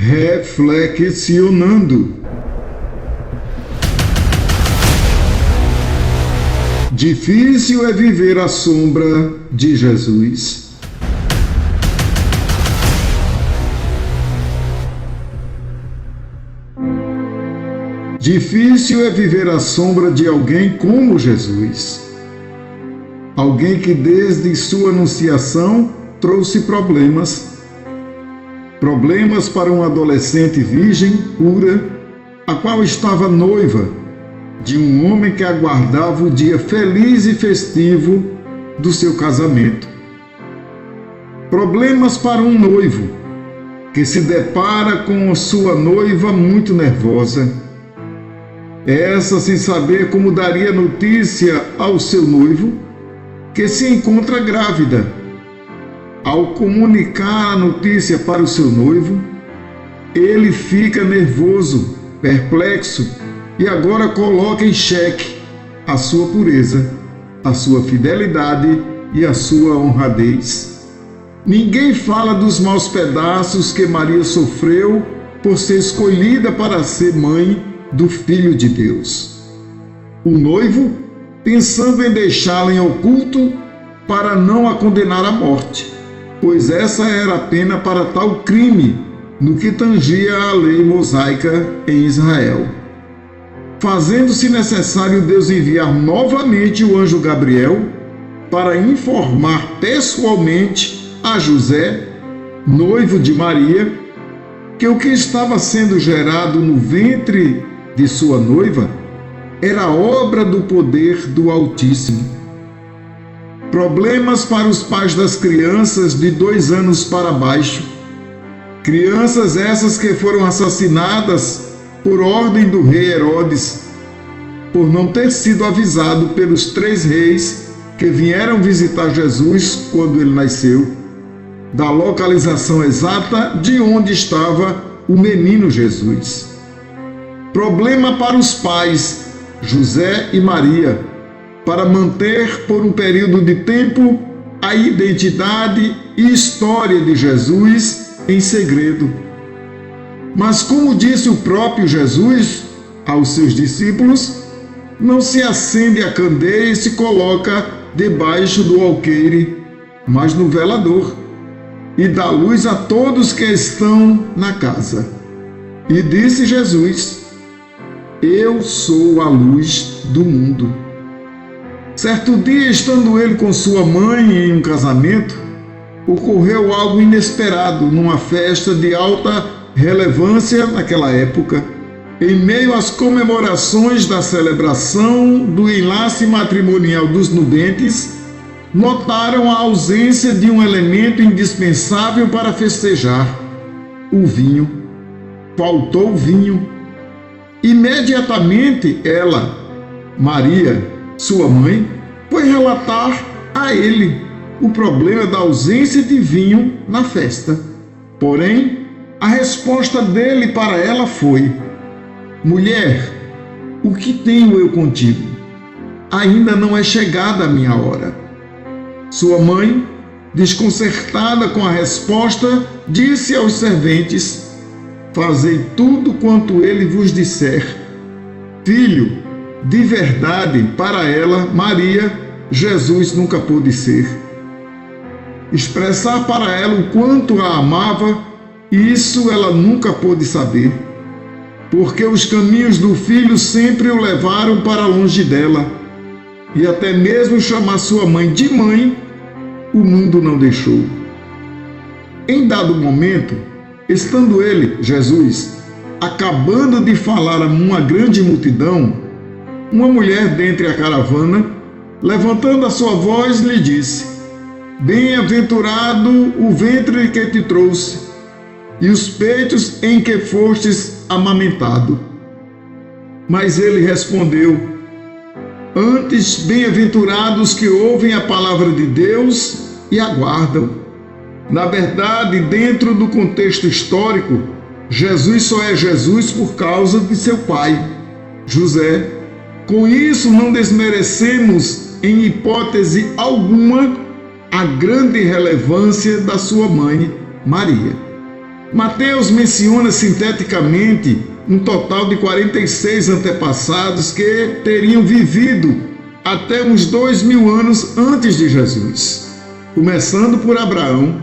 Reflexionando. Difícil é viver à sombra de Jesus. Difícil é viver à sombra de alguém como Jesus. Alguém que desde sua anunciação trouxe problemas para uma adolescente virgem pura, a qual estava noiva de um homem que aguardava o dia feliz e festivo do seu casamento. Problemas para um noivo que se depara com sua noiva muito nervosa. Essa sem saber como daria notícia ao seu noivo que se encontra grávida. Ao comunicar a notícia para o seu noivo, ele fica nervoso, perplexo e agora coloca em xeque a sua pureza, a sua fidelidade e a sua honradez. Ninguém fala dos maus pedaços que Maria sofreu por ser escolhida para ser mãe do Filho de Deus. O noivo, pensando em deixá-la em oculto para não a condenar à morte, pois essa era a pena para tal crime no que tangia a lei mosaica em Israel. Fazendo-se necessário Deus enviar novamente o anjo Gabriel para informar pessoalmente a José, noivo de Maria, que o que estava sendo gerado no ventre de sua noiva era obra do poder do Altíssimo. Problemas para os pais das crianças de 2 anos para baixo. Crianças essas que foram assassinadas por ordem do rei Herodes, por não ter sido avisado pelos 3 reis que vieram visitar Jesus quando ele nasceu, da localização exata de onde estava o menino Jesus. Problema para os pais, José e Maria, para manter por um período de tempo a identidade e história de Jesus em segredo. Mas como disse o próprio Jesus aos seus discípulos, não se acende a candeia e se coloca debaixo do alqueire, mas no velador, e dá luz a todos que estão na casa. E disse Jesus: Eu sou a luz do mundo. Certo dia, estando ele com sua mãe em um casamento, ocorreu algo inesperado numa festa de alta relevância naquela época. Em meio às comemorações da celebração do enlace matrimonial dos nudentes, notaram a ausência de um elemento indispensável para festejar: o vinho. Faltou o vinho. Imediatamente ela, Maria, sua mãe, foi relatar a ele o problema da ausência de vinho na festa. Porém, a resposta dele para ela foi: Mulher, o que tenho eu contigo? Ainda não é chegada a minha hora. Sua mãe, desconcertada com a resposta, disse aos serventes: Fazei tudo quanto ele vos disser. Filho, de verdade, para ela, Maria, Jesus nunca pôde ser. Expressar para ela o quanto a amava, isso ela nunca pôde saber, porque os caminhos do filho sempre o levaram para longe dela, e até mesmo chamar sua mãe de mãe, o mundo não deixou. Em dado momento, estando ele, Jesus, acabando de falar a uma grande multidão, uma mulher dentre a caravana, levantando a sua voz, lhe disse: Bem-aventurado o ventre que te trouxe, e os peitos em que fostes amamentado. Mas ele respondeu: Antes, bem-aventurados que ouvem a palavra de Deus e aguardam. Na verdade, dentro do contexto histórico, Jesus só é Jesus por causa de seu pai, José. Com isso, não desmerecemos em hipótese alguma a grande relevância da sua mãe, Maria. Mateus menciona sinteticamente um total de 46 antepassados que teriam vivido até uns 2000 anos antes de Jesus. Começando por Abraão,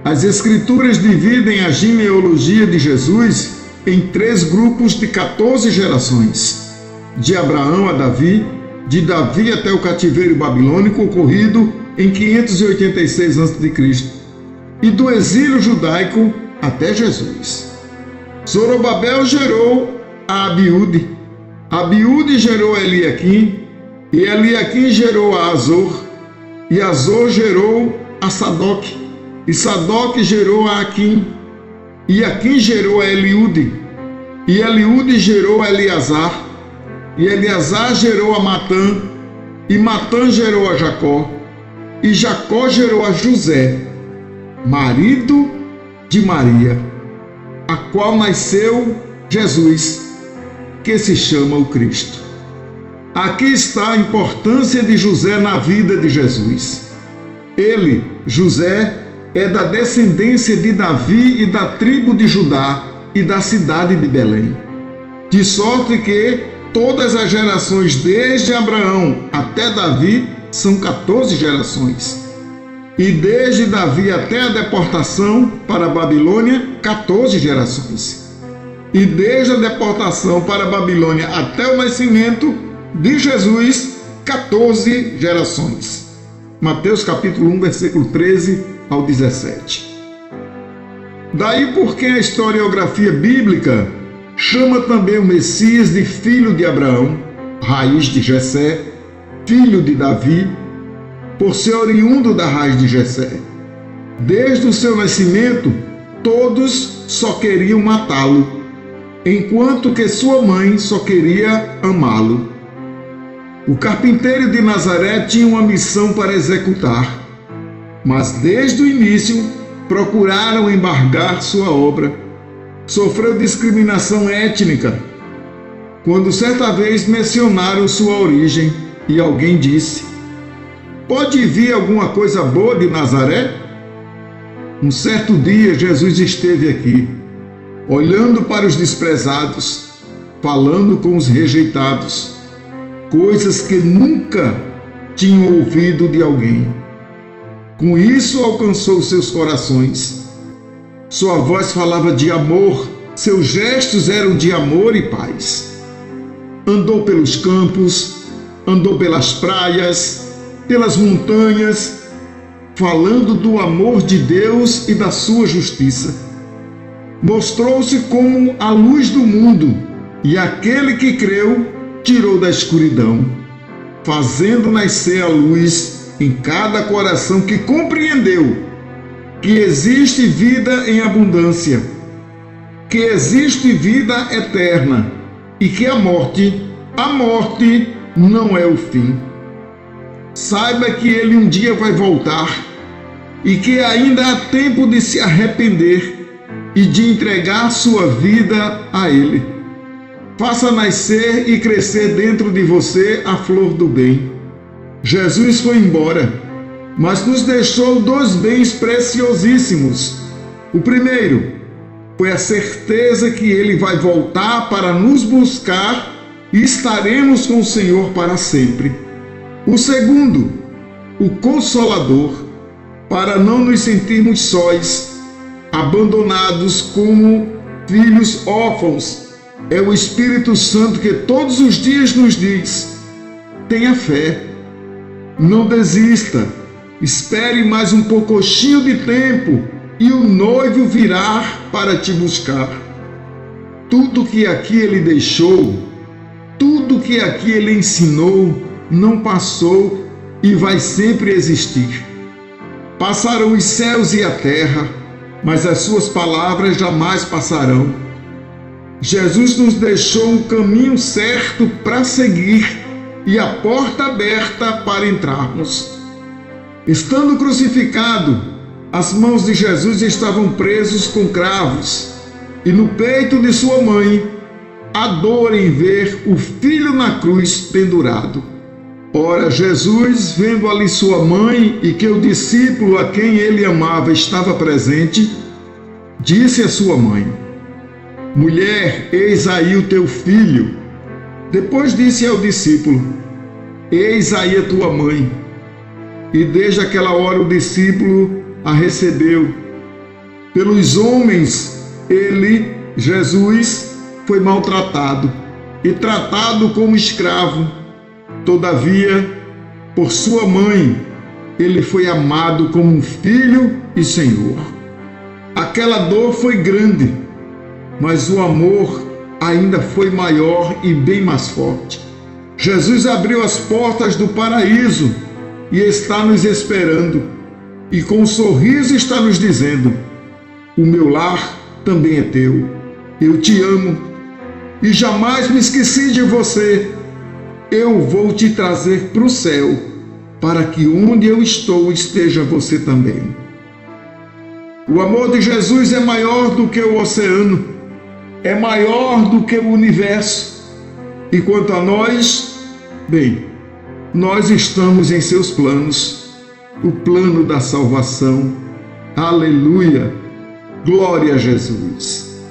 as Escrituras dividem a genealogia de Jesus em 3 grupos de 14 gerações: de Abraão a Davi, de Davi até o cativeiro babilônico ocorrido em 586 a.C., e do exílio judaico até Jesus. Zorobabel gerou a Abiúde, Abiúde gerou a Eliaquim, e Eliaquim gerou a Azor, e Azor gerou a Sadoque, e Sadoque gerou a Aquim, e Aquim gerou a Eliúde, e Eliúde gerou a Eleazar, e Eleazar gerou a Matã, e Matã gerou a Jacó, e Jacó gerou a José, marido de Maria, a qual nasceu Jesus, que se chama o Cristo. Aqui está a importância de José na vida de Jesus. Ele, José, é da descendência de Davi e da tribo de Judá e da cidade de Belém. De sorte que todas as gerações desde Abraão até Davi são 14 gerações. E desde Davi até a deportação para a Babilônia, 14 gerações. E desde a deportação para a Babilônia até o nascimento de Jesus, 14 gerações. Mateus capítulo 1, versículo 13 ao 17. Daí porque a historiografia bíblica chama também o Messias de filho de Abraão, raiz de Jessé, filho de Davi, por ser oriundo da raiz de Jessé. Desde o seu nascimento, todos só queriam matá-lo, enquanto que sua mãe só queria amá-lo. O carpinteiro de Nazaré tinha uma missão para executar, mas desde o início procuraram embargar sua obra. Sofreu discriminação étnica quando certa vez mencionaram sua origem e alguém disse: "Pode vir alguma coisa boa de Nazaré?" Um certo dia Jesus esteve aqui, olhando para os desprezados, falando com os rejeitados, coisas que nunca tinham ouvido de alguém. Com isso alcançou seus corações. Sua voz falava de amor, seus gestos eram de amor e paz. Andou pelos campos, andou pelas praias, pelas montanhas, falando do amor de Deus e da sua justiça. Mostrou-se como a luz do mundo, e aquele que creu tirou da escuridão, fazendo nascer a luz em cada coração que compreendeu que existe vida em abundância, que existe vida eterna e que a morte não é o fim. Saiba que ele um dia vai voltar e que ainda há tempo de se arrepender e de entregar sua vida a ele. Faça nascer e crescer dentro de você a flor do bem. Jesus foi embora, mas nos deixou 2 bens preciosíssimos. O primeiro foi a certeza que ele vai voltar para nos buscar e estaremos com o Senhor para sempre. O segundo, o Consolador, para não nos sentirmos sós, abandonados como filhos órfãos. É o Espírito Santo que todos os dias nos diz: tenha fé, não desista, espere mais um pouquinho de tempo e o noivo virá para te buscar. Tudo que aqui ele deixou, tudo que aqui ele ensinou, não passou e vai sempre existir. Passarão os céus e a terra, mas as suas palavras jamais passarão. Jesus nos deixou o caminho certo para seguir e a porta aberta para entrarmos. Estando crucificado, as mãos de Jesus estavam presas com cravos, e no peito de sua mãe, a dor em ver o filho na cruz pendurado. Ora, Jesus, vendo ali sua mãe e que o discípulo a quem ele amava estava presente, disse a sua mãe: mulher, eis aí o teu filho. Depois disse ao discípulo: eis aí a tua mãe. E desde aquela hora o discípulo a recebeu. Pelos homens, ele, Jesus, foi maltratado e tratado como escravo. Todavia, por sua mãe, ele foi amado como um filho e Senhor. Aquela dor foi grande, mas o amor ainda foi maior e bem mais forte. Jesus abriu as portas do paraíso e está nos esperando, e com um sorriso está nos dizendo: o meu lar também é teu, eu te amo e jamais me esqueci de você. Eu vou te trazer para o céu, para que onde eu estou esteja você também. O amor de Jesus é maior do que o oceano, é maior do que o universo. E quanto a nós, bem, nós estamos em seus planos, o plano da salvação. Aleluia! Glória a Jesus!